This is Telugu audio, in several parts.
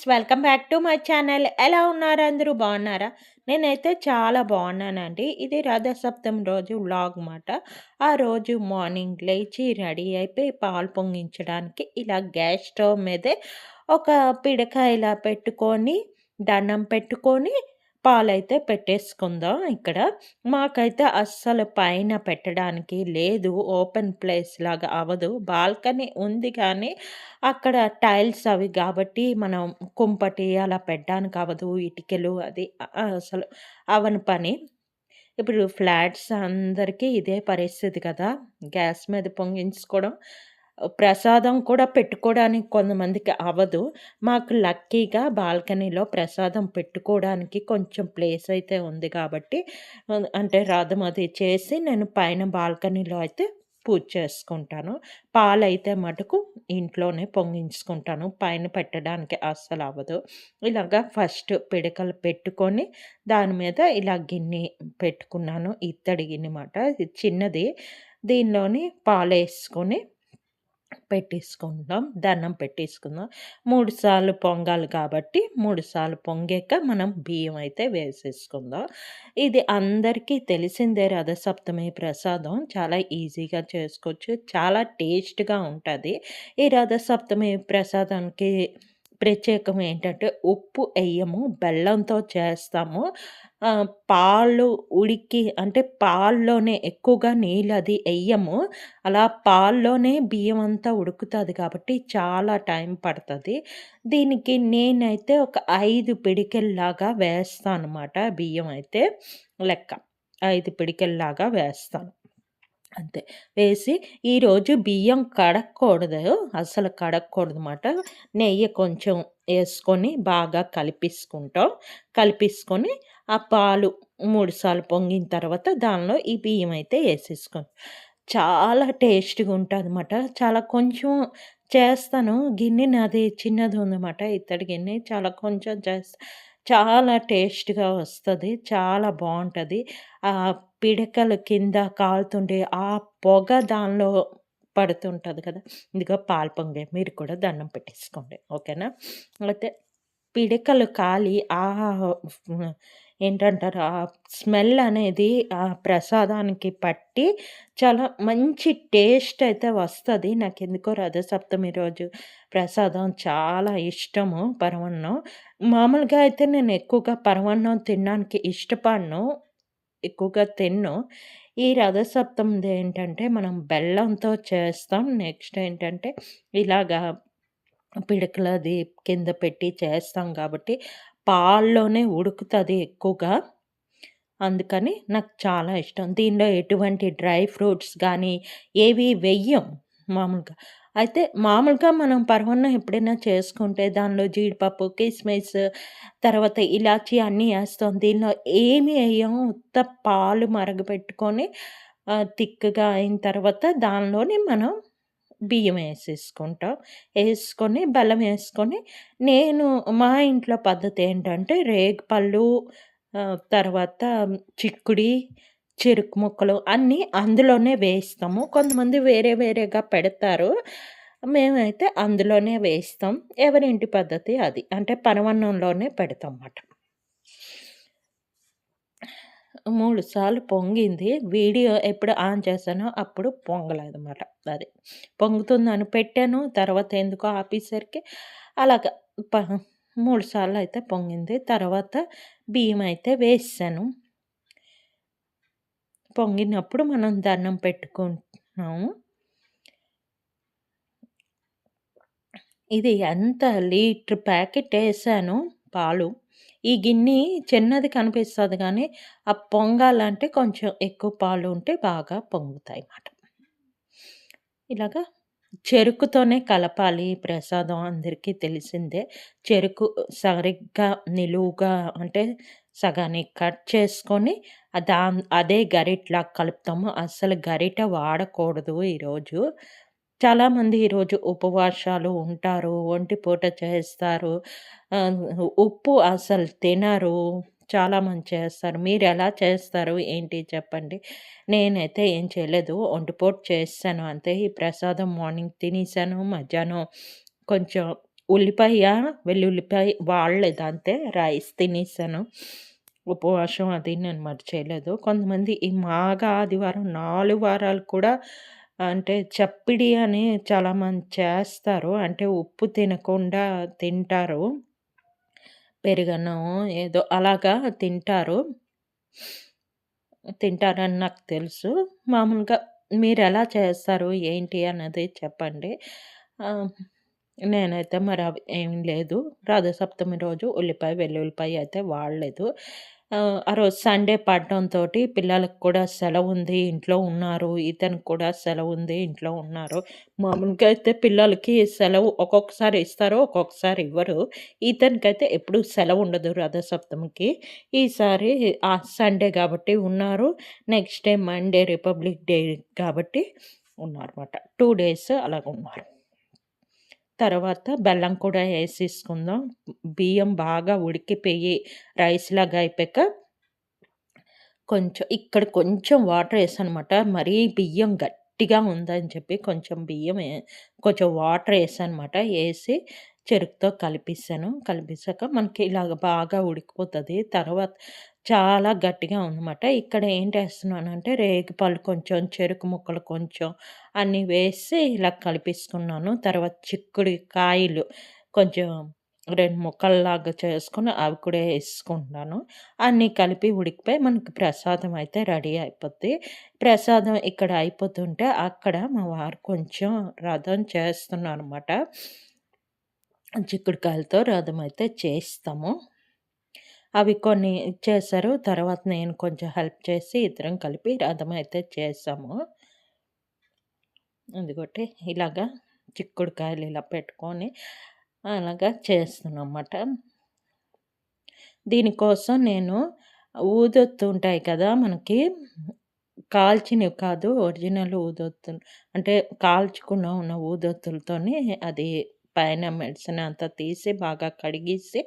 Welcome back to my channel. ఎలా ఉన్నారు అందరూ బాగున్నారా? నేనైతే చాలా బాగున్నానండి. ఇది రథసప్తమి రోజు వ్లాగ్ మాట. ఆ రోజు మార్నింగ్ లేచి రెడీ అయిపోయి పాలు పొంగించడానికి ఇలా గ్యాస్ స్టవ్ మీదే ఒక పిడక ఇలా పెట్టుకొని, దండం పెట్టుకొని పాలైతే పెట్టేసుకుందాం ఇక్కడ. మాకైతే అస్సలు పైన పెట్టడానికి లేదు. ఓపెన్ ప్లేస్ లాగా అవ్వదు. బాల్కనీ ఉంది కానీ అక్కడ టైల్స్ అవి గాబట్టి, మనం కుంపటి అలా పెట్టడానికి అవ్వదు. ఇటికెలు అది అసలు అవ్వని పని. ఇప్పుడు ఫ్లాట్స్ అందరికీ ఇదే పరిస్థితి కదా! గ్యాస్ మీద పొంగించుకోవడం. ప్రసాదం కూడా పెట్టుకోవడానికి కొంతమందికి అవ్వదు. మాకు లక్కీగా బాల్కనీలో ప్రసాదం పెట్టుకోవడానికి కొంచెం ప్లేస్ అయితే ఉంది కాబట్టి అంటే రథం అది చేసి నేను పైన బాల్కనీలో అయితే పూజ చేసుకుంటాను. పాలైతే మటుకు ఇంట్లోనే పొంగించుకుంటాను. పైన పెట్టడానికి అస్సలవ్వదు. ఇలాగా ఫస్ట్ పిడకలు పెట్టుకొని, దాని మీద ఇలా గిన్నె పెట్టుకున్నాను. ఇత్తడి గిన్నె మాట. ఇది చిన్నది. దీనిలోని పాలేసుకొని పెట్టేసుకుందాం. దండం పెట్టేసుకుందాం. 3 సార్లు పొంగాలి కాబట్టి 3 సార్లు పొంగాక మనం బియ్యం అయితే వేసేసుకుందాం. ఇది అందరికీ తెలిసిందే రథసప్తమి ప్రసాదం. చాలా ఈజీగా చేసుకోవచ్చు. చాలా టేస్ట్‌గా ఉంటది. ఈ రథసప్తమి ప్రసాదానికి ప్రత్యేకం ఏంటంటే ఉప్పు ఎయ్యము. బెల్లంతో చేస్తాము. పాలు ఉడికి అంటే పాల్లోనే ఎక్కువగా నీళ్ళది ఎయ్యము. అలా పాల్లోనే బియ్యం అంతా ఉడుకుతది కాబట్టి చాలా టైం పడతది. దీనికి నేనైతే ఒక 5 పిడికెల్లాగా వేస్తానమాట బియ్యం అయితే లెక్క. 5 పిడికెల్లాగా వేస్తాను. అంతే. వేసి ఈరోజు బియ్యం కడగకూడదు. అస్సలు కడగకూడదమాట. నెయ్యి కొంచెం యేసుకొని బాగా కలిపేసుకుంటాం. కలిపేసుకొని ఆ పాలు 3 సార్లు పొంగిన తర్వాత దానిలో ఈ బియ్యం అయితే యేసేసుకొని చాలా టేస్ట్‌గా ఉంటదనమాట. చాలా కొంచెం చేస్తాను. గిన్నె నాది చిన్నది ఉందన్నమాట. ఇత్తడి గిన్నె. చాలా కొంచెం చేస్తా. చాలా టేస్ట్‌గా వస్తది. చాలా బావుంటది. పిడకలు కింద కాలుతుంటే ఆ పొగ దానిలో పడుతుంటది కదా! ఇదిగో పాలు పొంగాయి. మీరు కూడా దండం పెట్టేసుకోండి. ఓకేనా? అయితే పిడకలు కాలి ఏంటంటారు? ఆ స్మెల్ అనేది ఆ ప్రసాదానికి పట్టి చాలా మంచి టేస్ట్ అయితే వస్తది. నాకెందుకో రథసప్తమి రోజు ప్రసాదం చాలా ఇష్టము పరమాన్నం. మామూలుగా అయితే నేను ఎక్కువగా పరమాన్నం తినడానికి ఇష్టపడను. ఎక్కువగా తినను. ఈ రథసప్తమిదేంటంటే మనం బెల్లంతో చేస్తాం. నెక్స్ట్ ఏంటంటే ఇలాగా పిడకలది కింద పెట్టి చేస్తాం కాబట్టి పాల్లోనే ఉడుకుతది ఎక్కువగా. అందుకని నాకు చాలా ఇష్టం. దీనిలో ఎటువంటి డ్రై ఫ్రూట్స్ గానీ ఏవి వెయ్యం మామూలుగా. అయితే మామూలుగా మనం పరమాన్నం ఎప్పుడైనా చేసుకుంటే దానిలో జీడిపప్పు, కిస్మిస్ తర్వాత ఇలాచీ అన్నీ ఏస్తాం. దీనిలో ఏమి ఎయ్యం. ఉత్త పాలు మరగబెట్టుకొని తిక్కగా అయిన తర్వాత దానిలోని మనం బియ్యం ఏసేసుకుంటాం. ఏసుకొని బెల్లం ఏసుకొని నేను మా ఇంట్లో పద్ధతేంటంటే రేగిపళ్ళు తర్వాత చిక్కుడి, చెరుకు ముక్కలు అన్నీ అందులోనే వేస్తాము. కొంతమంది వేరే వేరేగా పెడతారు. మేమైతే అందులోనే వేస్తాం. ఎవరి ఇంటి పద్ధతి అది. అంటే పరమాన్నంలోనే పెడతాం మాట. 3 సార్లు పొంగింది. వీడియో ఎప్పుడు ఆన్ చేశానో అప్పుడు పొంగలేదనమాట. అది. పొంగుతుందని పెట్టాను. తర్వాత ఎందుకో ఆపేసరికి అలాగా ప 3 సార్లయితే పొంగింది. తర్వాత బియ్యం అయితే వేసేసాను. పొంగినప్పుడు మనం దండం పెట్టుకుంటున్నాము. ఇది ఎంత లీటర్ ప్యాకెట్ ఏసాను పాలు. ఈ గిన్ని చిన్నది కనిపిస్తది గానీ, ఆ పొంగాలంటే కొంచెం ఎక్కువ పాలు ఉంటే బాగా పొంగుతాయన్నమాట. ఇలాగా చెరుకుతోనే కలపాలి ప్రసాదం అందరికీ తెలిసిందే. చెరుకు సరిగ్గా నిలువుగా అంటే సగానికి కట్ చేసుకొని అదే గరిటెలాగా కలుపుతాము. అస్సలు గరిటె వాడకూడదు ఈరోజు. చాలామంది ఈరోజు ఉపవాసాలు ఉంటారు. ఒంటి పూట చేస్తారు. ఆహ్, ఉప్పు అసలు తినరు. చాలామంది చేస్తారు. మీరెలా చేస్తారు? ఏంటి చెప్పండి? నేనైతే ఏం చేయలేదు. ఒంటిపూట చేసేసాను అంతే. ఈ ప్రసాదం మార్నింగ్ తినేసాను. మధ్యాహ్నం కొంచెం ఉల్లిపాయ, వెల్లుల్లిపాయ వాడలేదు అంతే. రైస్ తినేసాను. ఉపవాసం అది నేను చేయలేదు. కొంతమంది ఈ మాఘ ఆదివారం 4 వారాలు కూడా అంటే చప్పిడి అని చాలామంది చేస్తారు. అంటే ఉప్పు తినకుండా తింటారు. పెరుగన్నమో ఏదో అలాగా తింటారని నాకు తెలుసు. మామూలుగా మీరెలా చేస్తారు? ఏంటి అన్నది చెప్పండి. ఆహ్, నేనైతే మరి అవి ఏం లేదు. రథసప్తమి రోజు ఉల్లిపాయ, వెల్లుల్లిపాయ అయితే వాడలేదు. ఆ రోజు సండే పడడంతోటి పిల్లలకి కూడా సెలవుంది, ఇంట్లో ఉన్నారు. ఇతనికి కూడా సెలవుంది, ఇంట్లో ఉన్నారు. మామూలుగా అయితే పిల్లలకి సెలవు ఒక్కొక్కసారి ఇస్తారు, ఒక్కొక్కసారి ఇవ్వరు. ఇతనికైతే ఎప్పుడూ సెలవుండదు రథసప్తమికి. ఈసారి సండే గాబట్టి ఉన్నారు. Next day Monday republic day కాబట్టి ఉన్నారన్నమాట. 2 డేస్ అలాగున్నారు. తర్వాత బెల్లం కూడా ఏసేసుకుందాం. బియ్యం బాగా ఉడికిపోయి రైస్‌లాగా అయిపోయాక ఇక్కడ కొంచెం వాటరేసానమాట. మరీ బియ్యం గట్టిగా ఉందని చెప్పి కొంచెం వాటరేసానమాట. ఏసి చెరుకుతో కలిపేసాను. కలిపేసాక మనకి ఇలాగ బాగా ఉడికిపోతది. తర్వాత చాలా గట్టిగా ఉందన్నమాట. ఇక్కడ ఏంటేస్తున్నానంటే రేగిపళ్ళు కొంచెం, చెరుకు ముక్కలు కొంచెం అన్నీ వేసి ఇలా కలిపేసుకున్నాను. తర్వాత చిక్కుడు కాయలు కొంచెం 2 ముక్కల్లాగా చేసుకొని అవి కూడా ఏసుకుంటున్నాను. అన్నీ కలిపి ఉడికిపోయి మనకి ప్రసాదం అయితే రెడీ అయిపోద్ది. ప్రసాదం ఇక్కడ అయిపోతుంటే అక్కడ మా వారు కొంచెం రథం చేస్తున్నారనమాట. చిక్కుడుకాయలతో రథం అయితే చేస్తాము. అవి కొన్ని ఇచ్చేశారు. తర్వాత నేను కొంచెం హెల్ప్ చేసి ఇద్దరం కలిపి రథం అయితే చేసాము. ఇదిగోటి ఇలాగా చిక్కుడుకాయలు ఇలా పెట్టుకొని అలాగా చేస్తున్నానమాట. దీనికోసం నేను ఊదొత్తు ఉంటాయి కదా! మనకి కాల్చినవి కాదు. ఒరిజినల్ ఊదొత్తులు అంటే కాల్చకుండా ఉన్న ఊదొత్తులతోని అది పైన మెడిసిన్ అంతా తీసి బాగా కడిగేసి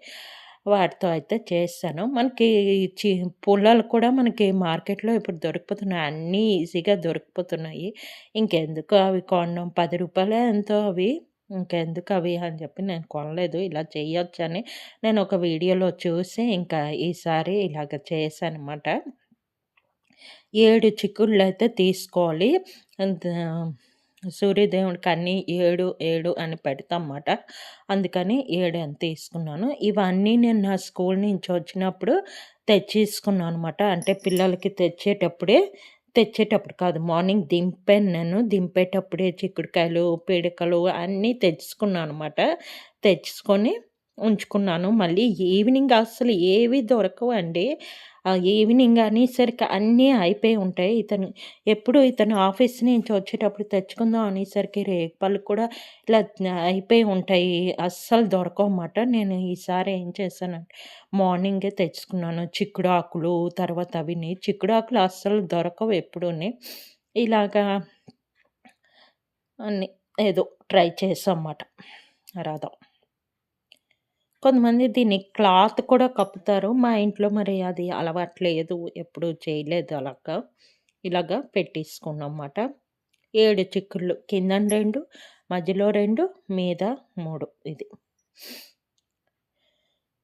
వాటితో అయితే చేశాను. మనకి చి పుల్లలు కూడా మనకి మార్కెట్‌లో ఇప్పుడు దొరికిపోతున్నాయి. అన్నీ ఈజీగా దొరికిపోతున్నాయి. ఇంకెందుకు అవి కొనడం రూ. 10 ఎంతో అవి. ఇంకెందుకవి అని చెప్పి నేను కొనలేదు. ఇలా చేయొచ్చని నేను ఒక వీడియోలో చూసి ఇంకా ఈసారి ఇలాగ చేశాననమాట. 7 చిక్కుళ్ళైతే తీసుకోవాలి. అంత సూర్యదేవుడికి అన్నీ 7, 7 అని పెడతామాట. అందుకని 7 అని తీసుకున్నాను. ఇవన్నీ నేను నా స్కూల్ నుంచి వచ్చినప్పుడు తెచ్చేసుకున్నాననమాట. అంటే పిల్లలకి తెచ్చేటప్పుడు కాదు మార్నింగ్ దింపాను నేను. దింపేటప్పుడే చిక్కుడుకాయలు, పీడికలు అన్నీ తెచ్చుకున్నాననమాట. తెచ్చుకొని ఉంచుకున్నాను. మళ్ళీ ఈవినింగ్ అస్సలు ఏవి దొరకవండి. ఈవినింగ్ అనేసరికి అన్నీ అయిపోయి ఉంటాయి. ఇతను ఆఫీస్ నుంచి వచ్చేటప్పుడు తెచ్చుకుందాం అనేసరికి రేగిపళ్ళు కూడా ఇలా అయిపోయి ఉంటాయి. అస్సలు దొరకవమాట. నేను ఈసారి ఏం చేశానంటే మార్నింగే తెచ్చుకున్నాను. చిక్కుడాకులు తర్వాత చిక్కుడాకులు అస్సలు దొరకవు ఎప్పుడూని. ఇలాగా అన్నీ ఏదో ట్రై చేశామాట రథం. కొంతమంది దీన్ని క్లాత్ కూడా కప్పుతారు. మా ఇంట్లో మరి అది అలవాటు లేదు. ఎప్పుడు చేయలేదు అలాగా. ఇలాగా పెట్టేసుకున్నామాట. 7 చిక్కుళ్ళు కిందన 2, మధ్యలో 2, మీద 3 ఇది.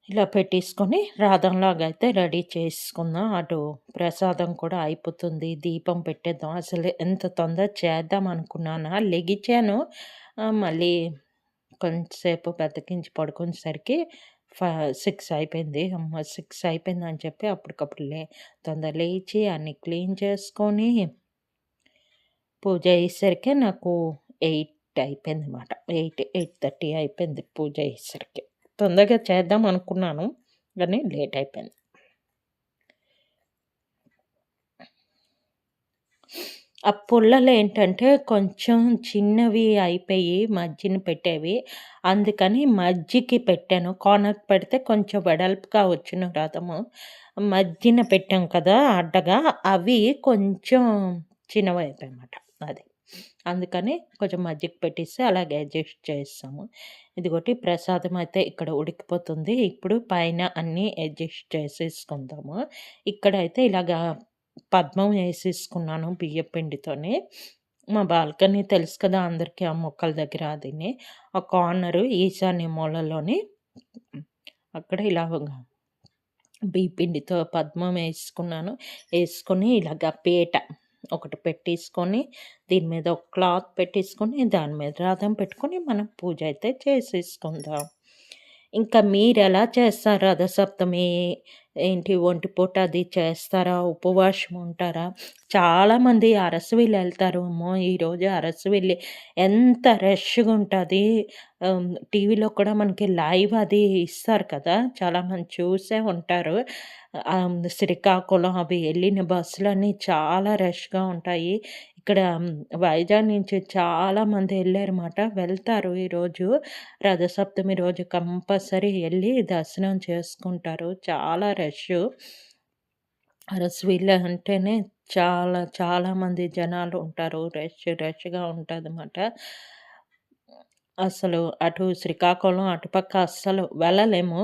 ఇలా పెట్టేసుకొని రథంలాగా అయితే రెడీ చేసుకుందాం. అటు ప్రసాదం కూడా అయిపోతుంది. దీపం పెట్టేద్దాం. అసలు ఎంత తొందర చేద్దాం అనుకున్నానా లెగిచాను. మళ్ళీ కొంచెంసేపు బద్ధకించి పడుకునేసరికి 6 అయిపోయింది. 6 అయిపోయిందని చెప్పి అప్పటికప్పుడు తొందర లేచి అన్నీ క్లీన్ చేసుకొని పూజ అయ్యేసరికి నాకు 8 అయిపోయిందన్నమాట. 8:30 అయిపోయింది పూజ అయ్యేసరికి. తొందరగా చేద్దాం అనుకున్నాను. కానీ లేట్ అయిపోయింది. ఆ పుల్లలేంటంటే కొంచెం చిన్నవి అయిపోయి మధ్యన పెట్టేవి. అందుకని మధ్యకి పెట్టాను. కార్నర్‌కి పెడితే కొంచెం వెడల్పుగా వచ్చును రథము. మధ్యన పెట్టాం కదా! అడ్డగా అవి కొంచెం చిన్నవయిపోయాయన్నమాట. అది. అందుకని కొంచెం మధ్యకి పెట్టేసి అలాగే అడ్జస్ట్ చేసాము. ఇదిగోటి ప్రసాదం అయితే ఇక్కడ ఉడికిపోతుంది. ఇప్పుడు పైన అన్నీ అడ్జస్ట్ చేసేసుకుందాము. ఇక్కడైతే ఇలాగా పద్మం ఏసేసుకున్నాను బియ్యపు పిండితోని. మా బాల్కనీ తెలుసు కదా అందరికీ ఆ మొక్కల దగ్గర అదిని. ఆ కార్నరు ఈశాన్య మూలలోని అక్కడ ఇలాగ బియ్యపిండితో పద్మం ఏసుకున్నాను. ఏసుకొని ఇలాగ పీట ఒకటి పెట్టేసుకొని, దీని మీద ఒక క్లాత్ పెట్టేసుకొని, దాని మీద రథం పెట్టుకొని మనం పూజ అయితే చేసేసుకుందాం. ఇంకా మీరెలా చేస్తారు రథసప్తమి? ఏంటి ఒంటి పూట అది చేస్తారా? ఉపవాసం ఉంటారా? చాలామంది అరసవిల్లెళ్తారు. అమ్మో! ఈరోజు అరసవిల్లి ఎంత రష్‌గుంటది. టీవీలో కూడా మనకి లైవ్ అది ఇస్తారు కదా! చాలామంది చూసే ఉంటారు. శ్రీకాకుళం అవి ఎళ్ళిన బస్సులన్నీ చాలా రష్‌గా ఉంటాయి. ఇక్కడ వైజాగ్ నుంచి చాలామంది ఎళ్లారుమాట. వెళ్తారు ఈరోజు. రథసప్తమి రోజు కంపల్సరీ ఎళ్లి దర్శనం చేసుకుంటారు. చాలా రష్షు. అరసవిల్లి అంటేనే చాలా మంది జనాలు ఉంటారు. రష్‌గా ఉంటదన్నమాట. అసలు అటు శ్రీకాకుళం అటుపక్క అస్సలు వెళ్ళలేము.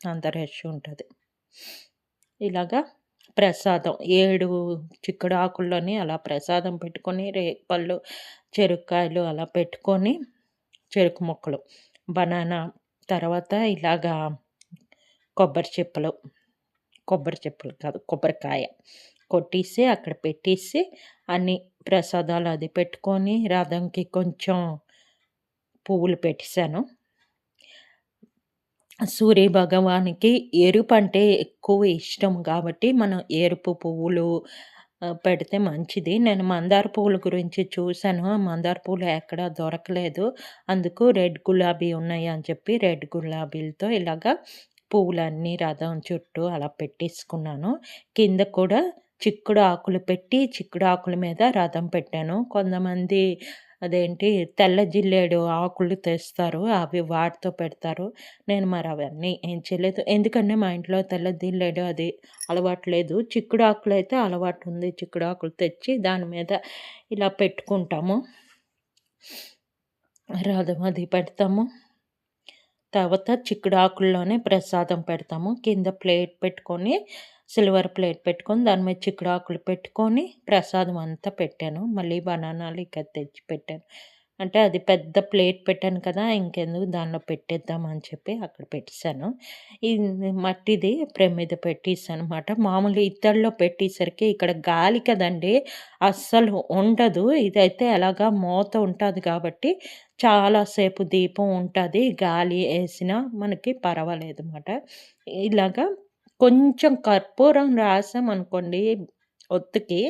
అంత రష్ ఉంటది. ఇలాగా ప్రసాదం 7 చిక్కుడు ఆకుల్లోని అలా ప్రసాదం పెట్టుకొని, రేగిపళ్ళు, చెరుక్కాయలు అలా పెట్టుకొని, చెరుకు ముక్కలు, బనానా, తర్వాత ఇలాగా కొబ్బరి చిప్పలు, కొబ్బరి చిప్పలు కాదు కొబ్బరికాయ కొట్టేసి అక్కడ పెట్టేసి అన్ని ప్రసాదాలు అది పెట్టుకొని రథంకి కొంచెం పువ్వులు పెట్టేసాను. సూర్య భగవానికి ఎరుపంటే ఎక్కువ ఇష్టం గాబట్టి, మనం ఎరుపు పువ్వులు పెడితే మంచిది. నేను మందార పువ్వుల గురించి చూసాను. ఆ మందార పువ్వులు ఎక్కడా దొరకలేదు. అందుకు రెడ్ గులాబీ ఉన్నాయి అని చెప్పి, రెడ్ గులాబీలతో ఇలాగా పువ్వులన్నీ రథం చుట్టూ అలా పెట్టేసుకున్నాను. కింద కూడా చిక్కుడు ఆకులు పెట్టి, చిక్కుడు ఆకుల మీద రథం పెట్టాను. కొంతమంది అదేంటి తెల్ల జిల్లేడు ఆకులు తెస్తారు. అవి వాటితో పెడతారు. నేను మరి అవన్నీ ఏం చేయలేదు. ఎందుకంటే మా ఇంట్లో తెల్ల జిల్లేడు అది అలవాటు లేదు. చిక్కుడు ఆకులైతే అలవాటు ఉంది. చిక్కుడు ఆకులు తెచ్చి దాని మీద ఇలా పెట్టుకుంటాము. రథం అది పెడతాము. తర్వాత చిక్కుడు ఆకుల్లోనే ప్రసాదం పెడతాము. కింద ప్లేట్ పెట్టుకొని, సిల్వర్ ప్లేట్ పెట్టుకొని, దాని మీద చిక్కుడు ఆకులు పెట్టుకొని, ప్రసాదం అంతా పెట్టాను. మళ్ళీ బనానాలు ఇక తెచ్చి పెట్టాను. అంటే అది పెద్ద ప్లేట్ పెట్టాను కదా! ఇంకెందుకు దానిలో పెట్టేద్దాం అని చెప్పి అక్కడ పెట్టేసాను. ఇది మట్టిది ప్రమిద పెట్టేసానమాట. మామూలు ఇత్తడిలో పెట్టేసరికి ఇక్కడ గాలి కదండీ! అస్సలు ఉండదు. ఇదైతే ఎలాగా మూత ఉంటది కాబట్టి చాలా సేపు దీపం ఉంటది. గాలి ఏసినా మనకి పర్వాలేదన్నమాట. ఇలాగా కొంచెం కర్పూరం రాసామనుకోండి ఒత్తుకి,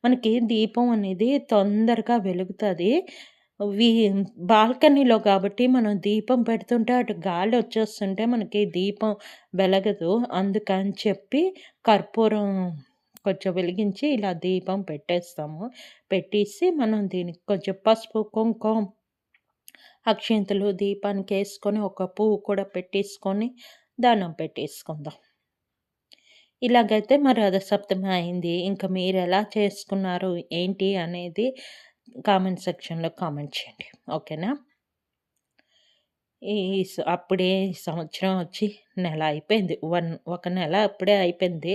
మనకి దీపం అనేది తొందరగా వెలుగుతది. వి బాల్కనీలో కాబట్టి మనం దీపం పెడుతుంటే అటు గాలొచ్చేస్తుంటే మనకి దీపం వెలగదు. అందుకని చెప్పి కర్పూరం కొంచెం వెలిగించి ఇలా దీపం పెట్టేస్తాము. పెట్టేసి మనం దీనికి కొంచెం పసుపు, కుంకుమ, అక్షింతలు దీపానికేసుకొని ఒక పువ్వు కూడా పెట్టేసుకొని దండం పెట్టేసుకుందాం. ఇలాగైతే మా రథసప్తమి అయింది. ఇంక మీరెలా చేసుకున్నారు, ఏంటి అనేది కామెంట్ సెక్షన్‌లో కామెంట్ చేయండి. ఓకేనా? ఈ అప్పుడే సంవత్సరం వచ్చి నెల అయిపోయింది. ఒక నెల అప్పుడే అయిపోయింది.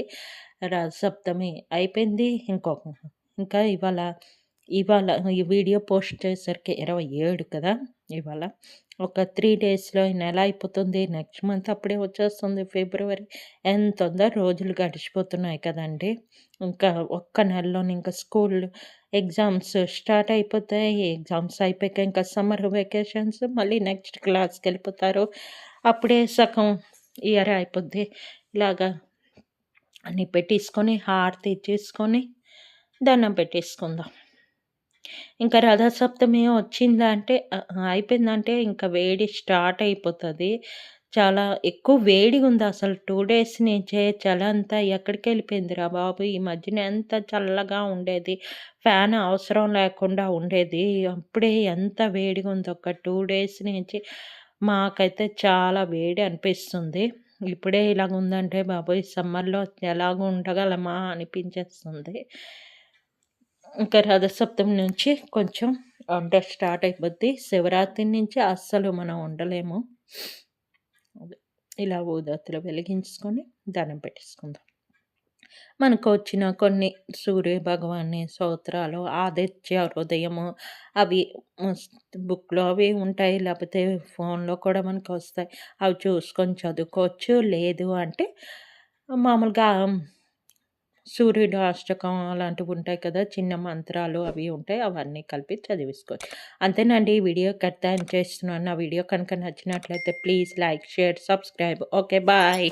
రథసప్తమి అయిపోయింది. ఇంకా ఇవాళ ఇవాళ ఈ వీడియో పోస్ట్ చేసేసరికి 27 కదా! ఇవాళ. ఒక 3 డేస్‌లో ఈ నెల అయిపోతుంది. నెక్స్ట్ మంత్ అప్పుడే వచ్చేస్తుంది ఫిబ్రవరి. ఎంత తొందర రోజులు గడిచిపోతున్నాయి కదండీ! ఇంకా ఒక్క నెలలోనే ఇంకా స్కూల్లు ఎగ్జామ్స్ స్టార్ట్ అయిపోతాయి. ఎగ్జామ్స్ అయిపోయాక ఇంకా సమ్మర్ వెకేషన్స్ మళ్ళీ నెక్స్ట్ క్లాస్‌కెళ్ళిపోతారు. అప్పుడే సగం ఇయర్ అయిపోద్ది. ఇలాగా అన్నీ పెట్టేసుకొని, హారతి ఇచ్చేసుకొని, దండం పెట్టేసుకుందాం. ఇంకా రథసప్తమి వచ్చిందంటే అయిపోయిందంటే ఇంకా వేడి స్టార్ట్ అయిపోతది. చాలా ఎక్కువ వేడిగుందసలు 2 డేస్ నుంచే చలంతా ఎక్కడికెళ్ళిపోయిందిరా బాబు! ఈ మధ్యన ఎంత చల్లగా ఉండేది. ఫ్యాన్ అవసరం లేకుండా ఉండేది. అప్పుడే ఎంత వేడిగుందో ఒక 2 డేస్ నుంచి మాకైతే చాలా వేడి అనిపిస్తుంది. ఇప్పుడే ఇలాగుందంటే బాబోయ్! సమ్మర్‌లో ఎలాగ ఉండగలమా అనిపించేస్తుంది. ఇంకా రథసప్తమి నుంచి కొంచెం వంట స్టార్ట్ అయిపోద్ది. శివరాత్రి నుంచి అస్సలు మనం ఉండలేము. అదే ఇలా ఊదొత్తులు వెలిగించుకొని దండం పెట్టేసుకుందాం. మనకొచ్చిన కొన్ని సూర్య భగవాని స్తోత్రాలు, ఆదిత్య హృదయము అవి బుక్‌లో అవి ఉంటాయి. లేపోతే ఫోన్‌లో కూడా మనకొస్తాయి. అవి చూసుకొని చదువుకోవచ్చు. లేదు అంటే మామూలుగా సూర్యుడు అష్టకం అలాంటివుంటాయి కదా! చిన్న మంత్రాలు అవి ఉంటాయి. అవన్నీ కలిపి చదివేసుకోవచ్చు. అంతేనండి. ఈ వీడియో ఇక్కడితో ఎండ్ చేస్తున్నాను. నా వీడియో కనుక నచ్చినట్లయితే please like, share, subscribe. Okay. Bye.